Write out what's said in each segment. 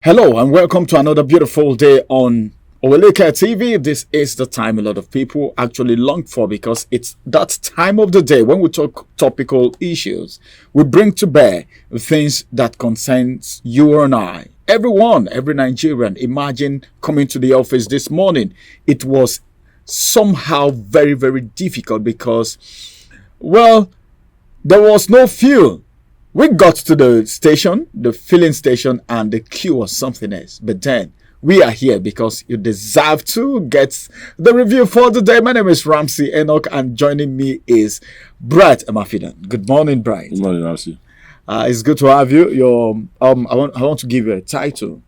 Hello and welcome to another beautiful day on Oweleketv. This is the time a lot of people actually long for because it's that time of the day when we talk topical issues. We bring to bear things that concerns you and I. Everyone, every Nigerian, imagine coming to the office this morning. It was somehow very, very difficult because, well, there was no fuel. We got to the station, the filling station, and the queue was something else. But then we are here because you deserve to get the review for the day. My name is Ramsey Enoch, and joining me is Bright Emafidan. Good morning, Bright. Good morning, Ramsey. It's good to have you. I want to give you a title.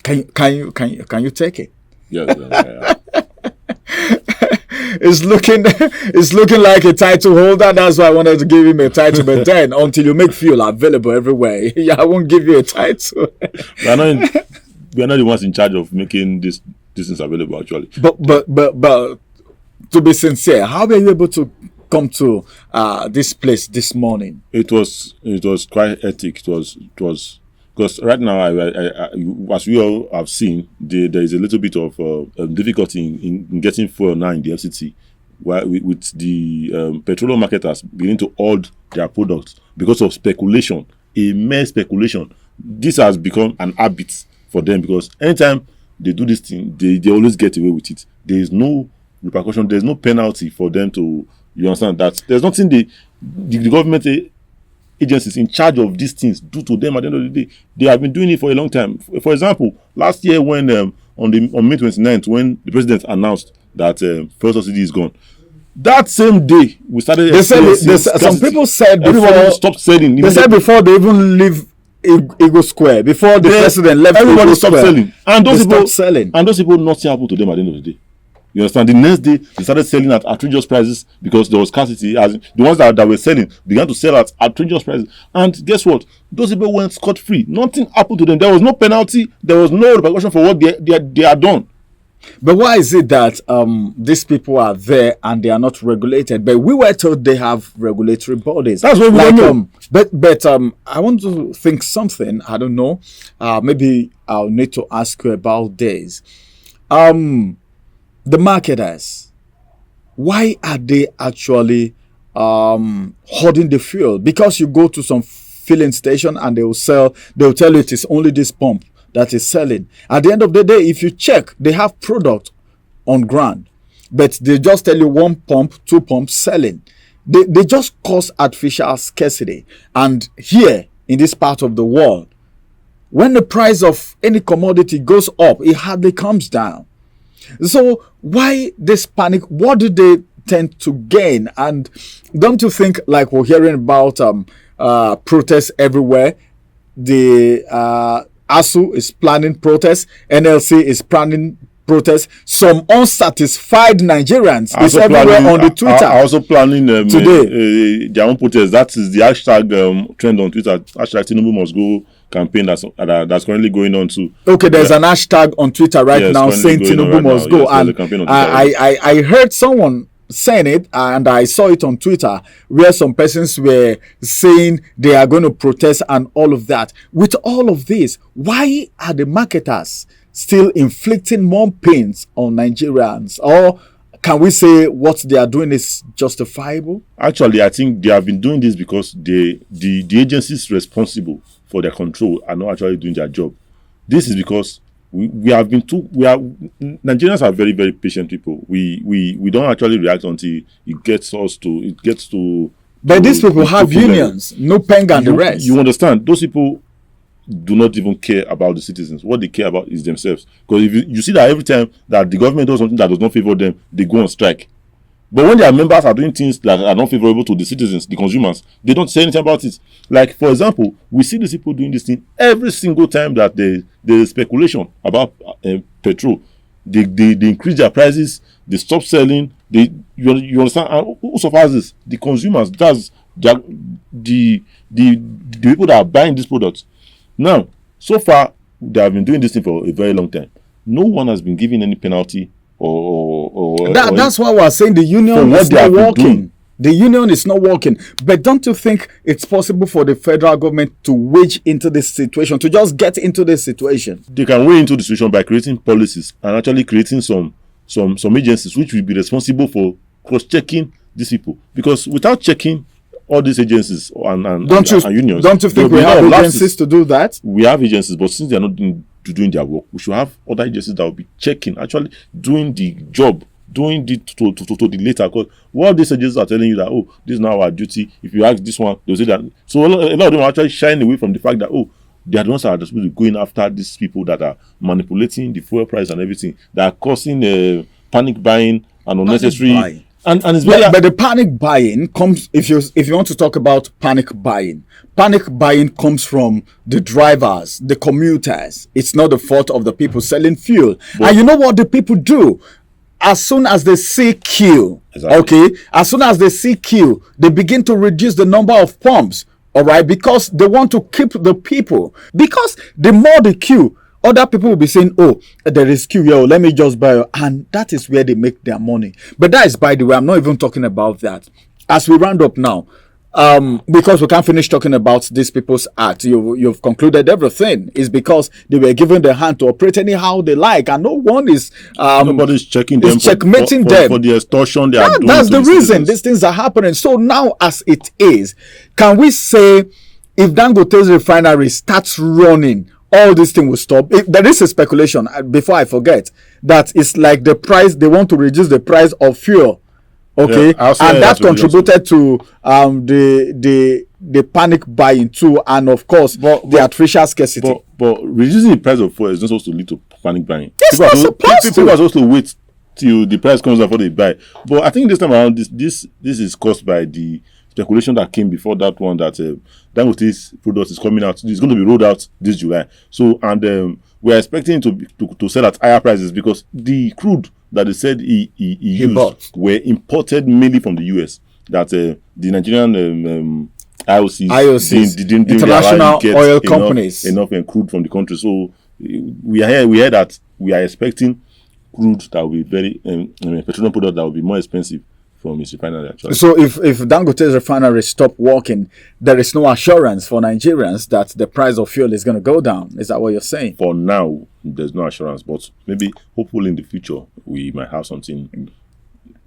Can you take it? Yeah. It's looking like a title holder. That's why I wanted to give him a title. But then, until you make fuel available everywhere, I won't give you a title. we are not the ones in charge of making this things available. Actually, but to be sincere, how were you able to come to this place this morning? It was quite hectic. It was because right now, I, as we all have seen, there is a little bit of difficulty in getting fuel now in the FCT, with the petroleum marketers beginning to hold their products because of speculation, a mere speculation. This has become an habit for them because anytime they do this thing, they always get away with it. There is no repercussion, there is no penalty for them to, you understand that there's nothing the government agencies in charge of these things do to them. At the end of the day, they have been doing it for a long time. For example, last year when on May 29th, when the president announced that fuel subsidy is gone, that same day we started. Some people said everybody stopped selling. They said before they even leave Eagle Square, before the president left, everybody stopped selling, and those people stopped selling, and those people nothing happened to them at the end of the day. You understand? The next day, they started selling at outrageous prices because there was scarcity. As the ones that were selling began to sell at outrageous prices. And guess what? Those people went scot-free. Nothing happened to them. There was no penalty. There was no repercussion for what they had done. But why is it that these people are there and they are not regulated? But we were told they have regulatory bodies. That's what we don't know. But I want to think something. I don't know. Maybe I'll need to ask you about this. The marketers, why are they actually hoarding the fuel? Because you go to some filling station and they'll tell you it is only this pump that is selling. At the end of the day, if you check, they have product on ground, but they just tell you one pump, two pumps selling. They just cause artificial scarcity. And here in this part of the world, when the price of any commodity goes up, it hardly comes down. So why this panic? What do they tend to gain? And don't you think, like we're hearing about protests everywhere? The ASU is planning protests. NLC is planning protests. Some unsatisfied Nigerians is everywhere on the Twitter. Are also planning today their own protests. That is the hashtag trend on Twitter. Hashtag Tinubu must go campaign that's currently going on too. Okay, there's an hashtag on Twitter now saying Tinubu must go, and I heard someone saying it, and I saw it on Twitter where some persons were saying they are going to protest and all of that. With all of this, why are the marketers still inflicting more pains on Nigerians? Or can we say what they are doing is justifiable? Actually, I think they have been doing this because the agencies responsible for their control are not actually doing their job. This is because Nigerians are very, very patient people. We don't actually react until it gets to. But these people have unions, no pen and the rest. You understand? Those people do not even care about the citizens. What they care about is themselves. Because if you see that every time that the government does something that does not favor them, they go on strike. But when their members are doing things that are not favorable to the citizens, the consumers, they don't say anything about it. Like, for example, we see these people doing this thing every single time that there is speculation about petrol. They increase their prices, they stop selling. You understand? And who suffers this? The consumers. That's the people that are buying these products. Now, so far, they have been doing this thing for a very long time. No one has been given any penalty that's why we're saying the union is not working. The union is not working. But don't you think it's possible for the federal government to wage into this situation, to just get into this situation? They can weigh into the situation by creating policies and actually creating some agencies which will be responsible for cross-checking these people. Because without checking all these agencies and unions, don't you think we have agencies to do that? We have agencies, but since they are not doing their work, we should have other agencies that will be checking, actually doing the job, doing the to the later. Because what these agencies are telling you that, oh, this is now our duty. If you ask this one, they'll say that. So a lot of them are actually shying away from the fact that, oh, they are the ones that are responsible going after these people that are manipulating the fuel price and everything, that are causing panic buying and unnecessary. And it's very, but the panic buying comes, if you want to talk about panic buying comes from the drivers, the commuters. It's not the fault of the people selling fuel. And you know what the people do? As soon as they see queue, okay, as soon as they see queue, they begin to reduce the number of pumps, all right, because they want to keep the people. Because the more the queue, other people will be saying, oh, there is queue here, let me just buy. And that is where they make their money. But that is, by the way, I'm not even talking about that. As we round up now, because we can't finish talking about these people's act, you've concluded everything. Is because they were given the hand to operate anyhow they like, and no one is nobody's checking them, checkmating them for the extortion they are doing. That's the reason these things are happening. So now, as it is, can we say if Dangote's refinery starts running, all this thing will stop? There is a speculation, before I forget, that it's like the price, they want to reduce the price of fuel. Okay, and that contributed to the panic buying too, and of course the artificial scarcity. But reducing the price of fuel is not supposed to lead to panic buying. It's not supposed to. People are supposed to wait till the price comes down before they buy. But I think this time around, this is caused by the speculation that came before that one, that Dangote's product is coming out. It's going to be rolled out this July. So, and we are expecting to sell at higher prices, because the crude that they said he used were imported mainly from the US. That the Nigerian IOCs didn't international oil companies enough crude from the country. So we hear that we are expecting crude that will be very petroleum product that will be more expensive from his refinery, actually. So if Dangote's refinery stop working, there is no assurance for Nigerians that the price of fuel is going to go down. Is that what you're saying? For now, there's no assurance, but maybe hopefully in the future we might have something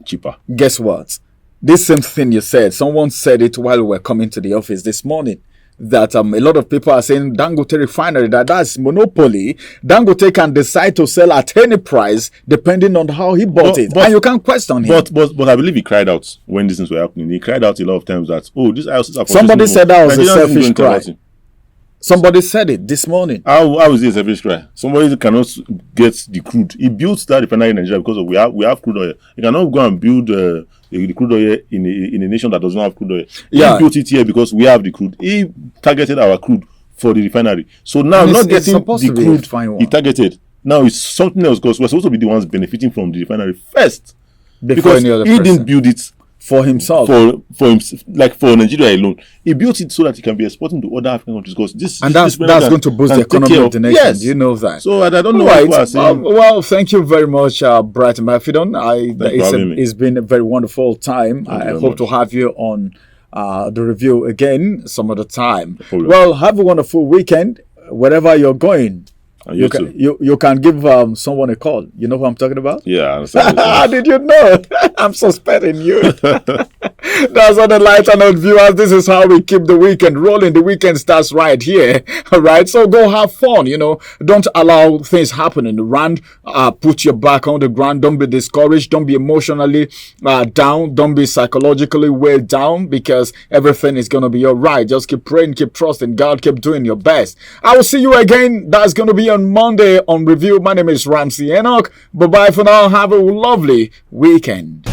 cheaper. Guess what? This same thing you said, someone said it while we were coming to the office this morning, that a lot of people are saying Dangote refinery, that's monopoly. Dangote can decide to sell at any price depending on how he bought it, and you can't question him. But I believe he cried out when these things were happening. He cried out a lot of times that, oh, these IOCs are. Somebody said that was a selfish cry. Somebody said it this morning. How is it a selfish cry? Somebody cannot get the crude. He built that refinery in Nigeria because we have crude oil. You cannot go and build the crude oil in a nation that does not have crude oil. Yeah. He built it here because we have the crude. He targeted our crude for the refinery. So now, not getting the crude he targeted, now it's something else, because we're supposed to be the ones benefiting from the refinery first. Because he didn't build it for himself, for himself, like for Nigeria alone. He built it so that he can be exporting to other African countries, because that's going to boost the economy of the nation. Yes. Do you know that? So I don't know what people are saying. Well, thank you very much, Bright Mafidon. It's been a very wonderful time. I hope to have you on the review again some other time. Well, have a wonderful weekend wherever you're going. You can give someone a call. You know who I'm talking about? Yeah. How did you know? I'm suspecting you. That's on the light and on viewers. This is how we keep the weekend rolling. The weekend starts right here. All right. So go have fun. Don't allow things happening around. Put your back on the ground. Don't be discouraged. Don't be emotionally down. Don't be psychologically weighed down, because everything is going to be all right. Just keep praying, keep trusting God, keep doing your best. I will see you again. That's going to be on Monday on Review. My name is Ramsey Enoch. Bye-bye for now. Have a lovely weekend.